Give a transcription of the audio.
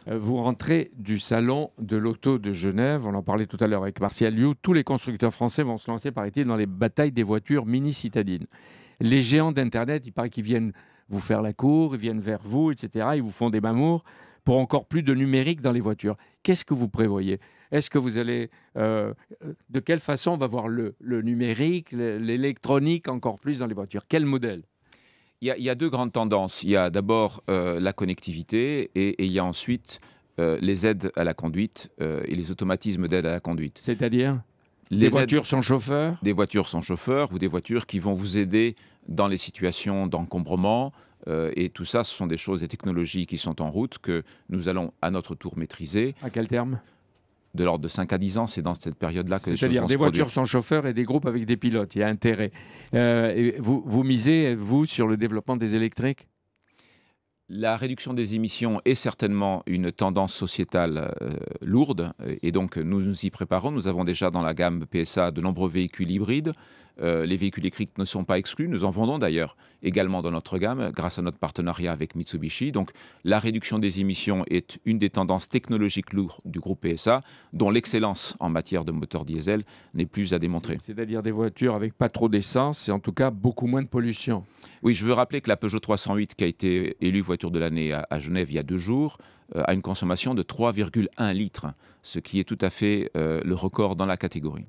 Vous rentrez du salon de l'auto de Genève, on en parlait tout à l'heure avec Martial Liu. Tous les constructeurs français vont se lancer, paraît-il, dans les batailles des voitures mini-citadines. Les géants d'Internet, il paraît qu'ils viennent vous faire la cour, ils viennent vers vous, etc. Ils vous font des mamours pour encore plus de numérique dans les voitures. Qu'est-ce que vous prévoyez? Est-ce que vous allez... de quelle façon on va voir le numérique, l'électronique encore plus dans les voitures? Quel modèle? Il y a deux grandes tendances. Il y a d'abord la connectivité et il y a ensuite les aides à la conduite et les automatismes d'aide à la conduite. C'est-à-dire Les des aides voitures sans chauffeur? des voitures sans chauffeur ou des voitures qui vont vous aider dans les situations d'encombrement. Et tout ça, ce sont des choses, des technologies qui sont en route que nous allons à notre tour maîtriser. À quel terme? De l'ordre de 5 à 10 ans, c'est dans cette période-là que les choses C'est-à-dire vont des se produire. voitures sans chauffeur et des groupes avec des pilotes. Il y a intérêt. Et vous misez, vous, sur le développement des électriques? La réduction des émissions est certainement une tendance sociétale lourde et donc nous nous y préparons. Nous avons déjà dans la gamme PSA de nombreux véhicules hybrides. Les véhicules électriques ne sont pas exclus. Nous en vendons d'ailleurs également dans notre gamme grâce à notre partenariat avec Mitsubishi. Donc la réduction des émissions est une des tendances technologiques lourdes du groupe PSA dont l'excellence en matière de moteur diesel n'est plus à démontrer. C'est-à-dire des voitures avec pas trop d'essence et en tout cas beaucoup moins de pollution. Oui, je veux rappeler que la Peugeot 308 qui a été élue voiture de l'année à Genève il y a 2 jours a une consommation de 3,1 litres, ce qui est tout à fait le record dans la catégorie.